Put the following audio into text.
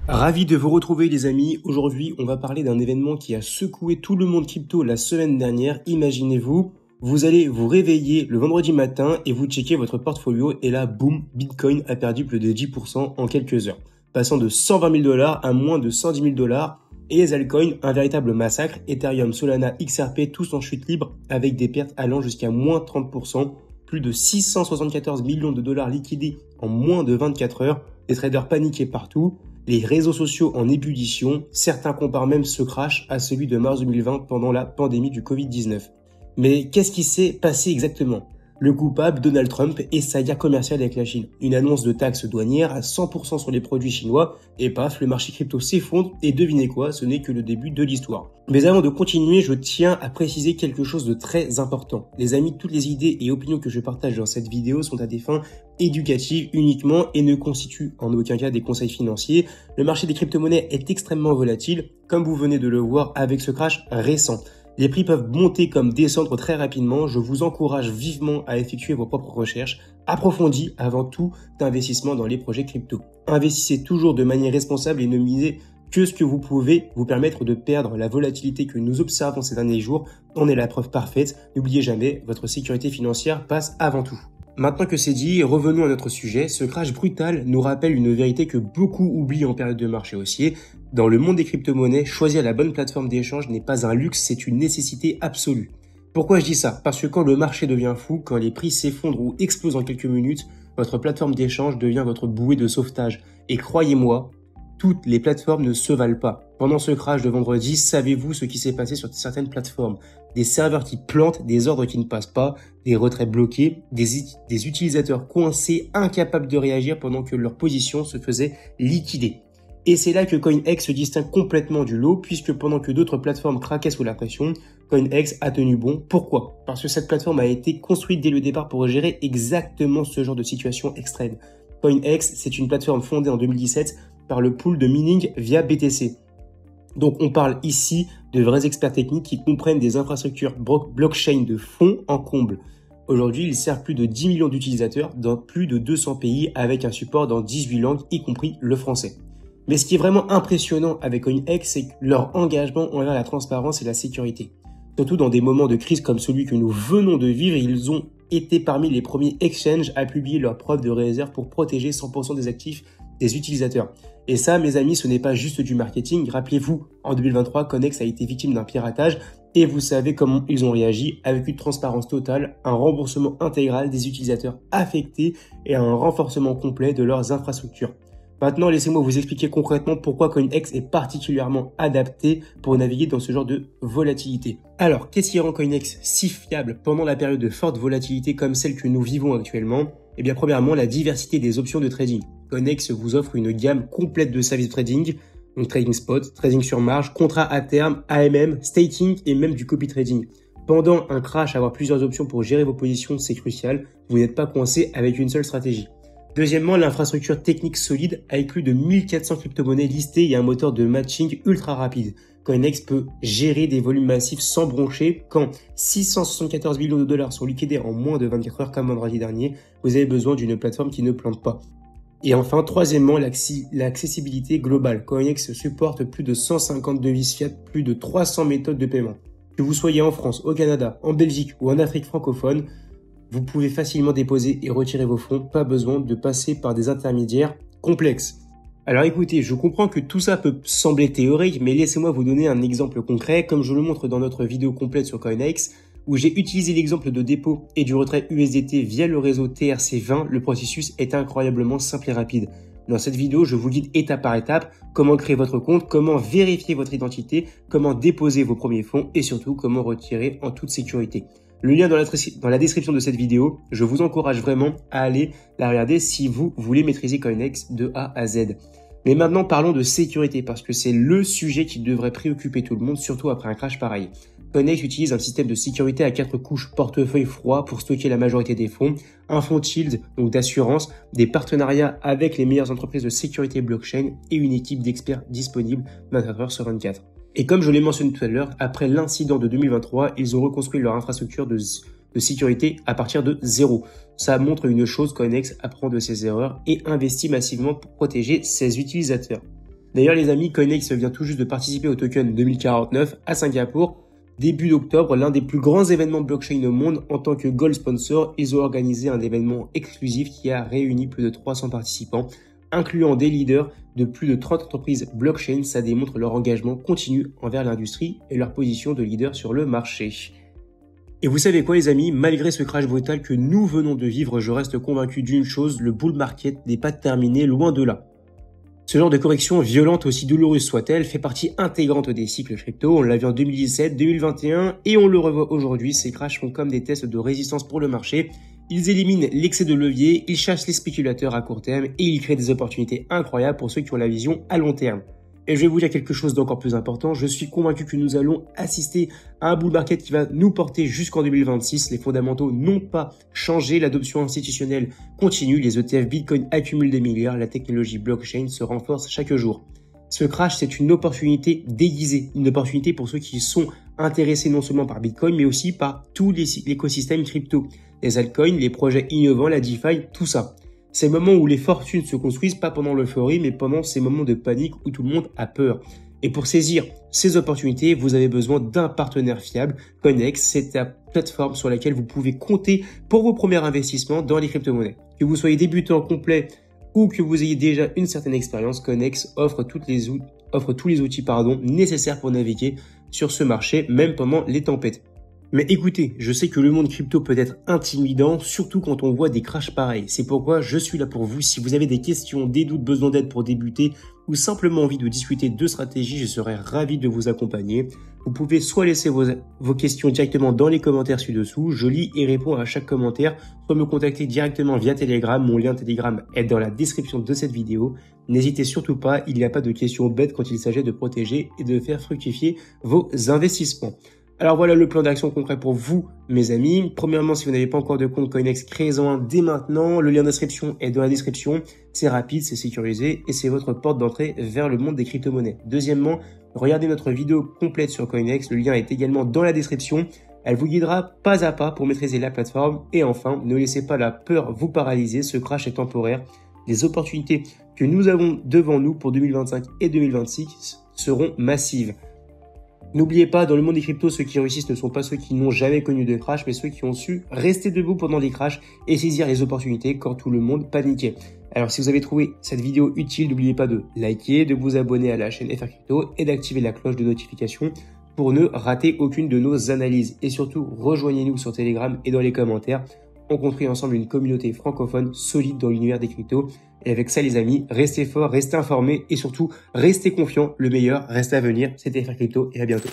Ravi de vous retrouver les amis. Aujourd'hui, on va parler d'un événement qui a secoué tout le monde crypto la semaine dernière. Imaginez-vous, vous allez vous réveiller le vendredi matin et vous checkez votre portfolio et là, boum, Bitcoin a perdu plus de 10% en quelques heures, passant de 120 000 $ à moins de 110 000 $. Et les altcoins, un véritable massacre. Ethereum, Solana, XRP, tous en chute libre avec des pertes allant jusqu'à moins 30%, plus de 674 millions de dollars liquidés en moins de 24 heures, des traders paniqués partout. Les réseaux sociaux en ébullition, certains comparent même ce crash à celui de mars 2020 pendant la pandémie du Covid-19. Mais qu'est-ce qui s'est passé exactement ? Le coupable, Donald Trump et sa guerre commerciale avec la Chine. Une annonce de taxes douanières à 100% sur les produits chinois et paf, le marché crypto s'effondre et devinez quoi, ce n'est que le début de l'histoire. Mais avant de continuer, je tiens à préciser quelque chose de très important. Les amis, toutes les idées et opinions que je partage dans cette vidéo sont à des fins éducatives uniquement et ne constituent en aucun cas des conseils financiers. Le marché des crypto-monnaies est extrêmement volatile, comme vous venez de le voir avec ce crash récent. Les prix peuvent monter comme descendre très rapidement. Je vous encourage vivement à effectuer vos propres recherches approfondies avant tout investissement dans les projets crypto. Investissez toujours de manière responsable et ne misez que ce que vous pouvez vous permettre de perdre. La volatilité que nous observons ces derniers jours en est la preuve parfaite. N'oubliez jamais, votre sécurité financière passe avant tout. Maintenant que c'est dit, revenons à notre sujet. Ce crash brutal nous rappelle une vérité que beaucoup oublient en période de marché haussier. Dans le monde des crypto-monnaies, choisir la bonne plateforme d'échange n'est pas un luxe, c'est une nécessité absolue. Pourquoi je dis ça ? Parce que quand le marché devient fou, quand les prix s'effondrent ou explosent en quelques minutes, votre plateforme d'échange devient votre bouée de sauvetage. Et croyez-moi, toutes les plateformes ne se valent pas. Pendant ce crash de vendredi, savez-vous ce qui s'est passé sur certaines plateformes ? Des serveurs qui plantent, des ordres qui ne passent pas, des retraits bloqués, des utilisateurs coincés, incapables de réagir pendant que leur position se faisait liquider. Et c'est là que CoinEx se distingue complètement du lot, puisque pendant que d'autres plateformes craquaient sous la pression, CoinEx a tenu bon. Pourquoi ? Parce que cette plateforme a été construite dès le départ pour gérer exactement ce genre de situation extrême. CoinEx, c'est une plateforme fondée en 2017 par le pool de mining via BTC. Donc on parle ici de vrais experts techniques qui comprennent des infrastructures blockchain de fond en comble. Aujourd'hui, il sert plus de 10 millions d'utilisateurs dans plus de 200 pays avec un support dans 18 langues, y compris le français. Mais ce qui est vraiment impressionnant avec CoinEx, c'est leur engagement envers la transparence et la sécurité. Surtout dans des moments de crise comme celui que nous venons de vivre, ils ont été parmi les premiers exchanges à publier leurs preuves de réserve pour protéger 100% des actifs des utilisateurs. Et ça, mes amis, ce n'est pas juste du marketing. Rappelez-vous, en 2023, CoinEx a été victime d'un piratage et vous savez comment ils ont réagi avec une transparence totale, un remboursement intégral des utilisateurs affectés et un renforcement complet de leurs infrastructures. Maintenant, laissez-moi vous expliquer concrètement pourquoi CoinEx est particulièrement adapté pour naviguer dans ce genre de volatilité. Alors, qu'est-ce qui rend CoinEx si fiable pendant la période de forte volatilité comme celle que nous vivons actuellement ? Eh bien, premièrement, la diversité des options de trading. CoinEx vous offre une gamme complète de services trading, donc trading spot, trading sur marge, contrat à terme, AMM, staking et même du copy trading. Pendant un crash, avoir plusieurs options pour gérer vos positions, c'est crucial. Vous n'êtes pas coincé avec une seule stratégie. Deuxièmement, l'infrastructure technique solide avec plus de 1400 crypto-monnaies listées et un moteur de matching ultra rapide. CoinEx peut gérer des volumes massifs sans broncher. Quand 674 millions de dollars sont liquidés en moins de 24 heures comme vendredi dernier, vous avez besoin d'une plateforme qui ne plante pas. Et enfin, troisièmement, l'accessibilité globale. CoinEx supporte plus de 150 devises fiat, plus de 300 méthodes de paiement. Que vous soyez en France, au Canada, en Belgique ou en Afrique francophone, vous pouvez facilement déposer et retirer vos fonds, pas besoin de passer par des intermédiaires complexes. Alors écoutez, je comprends que tout ça peut sembler théorique, mais laissez-moi vous donner un exemple concret, comme je le montre dans notre vidéo complète sur CoinEx, où j'ai utilisé l'exemple de dépôt et du retrait USDT via le réseau TRC20, le processus est incroyablement simple et rapide. Dans cette vidéo, je vous guide étape par étape comment créer votre compte, comment vérifier votre identité, comment déposer vos premiers fonds et surtout comment retirer en toute sécurité. Le lien dans la description de cette vidéo, je vous encourage vraiment à aller la regarder si vous voulez maîtriser CoinEx de A à Z. Mais maintenant, parlons de sécurité parce que c'est le sujet qui devrait préoccuper tout le monde, surtout après un crash pareil. CoinEx utilise un système de sécurité à 4 couches portefeuille froid pour stocker la majorité des fonds, un fonds shield, donc d'assurance, des partenariats avec les meilleures entreprises de sécurité blockchain et une équipe d'experts disponible 24 heures sur 24. Et comme je l'ai mentionné tout à l'heure, après l'incident de 2023, ils ont reconstruit leur infrastructure de sécurité à partir de zéro. Ça montre une chose, Coinex apprend de ses erreurs et investit massivement pour protéger ses utilisateurs. D'ailleurs les amis, Coinex vient tout juste de participer au token 2049 à Singapour. Début d'octobre, l'un des plus grands événements blockchain au monde, en tant que gold sponsor, ils ont organisé un événement exclusif qui a réuni plus de 300 participants, incluant des leaders de plus de 30 entreprises blockchain. Ça démontre leur engagement continu envers l'industrie et leur position de leader sur le marché. Et vous savez quoi les amis, malgré ce crash brutal que nous venons de vivre, je reste convaincu d'une chose, le bull market n'est pas terminé, loin de là. Ce genre de correction, violente aussi douloureuse soit-elle, fait partie intégrante des cycles crypto. On l'a vu en 2017, 2021 et on le revoit aujourd'hui. Ces crashs font comme des tests de résistance pour le marché. Ils éliminent l'excès de levier, ils chassent les spéculateurs à court terme et ils créent des opportunités incroyables pour ceux qui ont la vision à long terme. Et je vais vous dire quelque chose d'encore plus important, je suis convaincu que nous allons assister à un bull market qui va nous porter jusqu'en 2026. Les fondamentaux n'ont pas changé, l'adoption institutionnelle continue, les ETF Bitcoin accumulent des milliards, la technologie blockchain se renforce chaque jour. Ce crash, c'est une opportunité déguisée, une opportunité pour ceux qui sont intéressés non seulement par Bitcoin, mais aussi par tout l'écosystème crypto, les altcoins, les projets innovants, la DeFi, tout ça. C'est le moment où les fortunes se construisent, pas pendant l'euphorie, mais pendant ces moments de panique où tout le monde a peur. Et pour saisir ces opportunités, vous avez besoin d'un partenaire fiable. Coinex, c'est la plateforme sur laquelle vous pouvez compter pour vos premiers investissements dans les crypto-monnaies. Que vous soyez débutant complet ou que vous ayez déjà une certaine expérience, Coinex offre tous les outils nécessaires pour naviguer sur ce marché, même pendant les tempêtes. Mais écoutez, je sais que le monde crypto peut être intimidant, surtout quand on voit des crashs pareils. C'est pourquoi je suis là pour vous. Si vous avez des questions, des doutes, besoin d'aide pour débuter ou simplement envie de discuter de stratégie, je serai ravi de vous accompagner. Vous pouvez soit laisser vos questions directement dans les commentaires ci-dessous, je lis et réponds à chaque commentaire, soit me contacter directement via Telegram. Mon lien Telegram est dans la description de cette vidéo. N'hésitez surtout pas, il n'y a pas de questions bêtes quand il s'agit de protéger et de faire fructifier vos investissements. Alors voilà le plan d'action concret pour vous, mes amis. Premièrement, si vous n'avez pas encore de compte Coinex, créez-en un dès maintenant. Le lien d'inscription est dans la description. C'est rapide, c'est sécurisé et c'est votre porte d'entrée vers le monde des crypto-monnaies. Deuxièmement, regardez notre vidéo complète sur Coinex. Le lien est également dans la description. Elle vous guidera pas à pas pour maîtriser la plateforme. Et enfin, ne laissez pas la peur vous paralyser. Ce crash est temporaire. Les opportunités que nous avons devant nous pour 2025 et 2026 seront massives. N'oubliez pas, dans le monde des cryptos, ceux qui réussissent ne sont pas ceux qui n'ont jamais connu de crash, mais ceux qui ont su rester debout pendant les crashs et saisir les opportunités quand tout le monde paniquait. Alors si vous avez trouvé cette vidéo utile, n'oubliez pas de liker, de vous abonner à la chaîne FR Crypto et d'activer la cloche de notification pour ne rater aucune de nos analyses. Et surtout, rejoignez-nous sur Telegram et dans les commentaires. On construit ensemble une communauté francophone solide dans l'univers des cryptos. Et avec ça les amis, restez forts, restez informés et surtout restez confiants. Le meilleur reste à venir. C'était FR Crypto et à bientôt.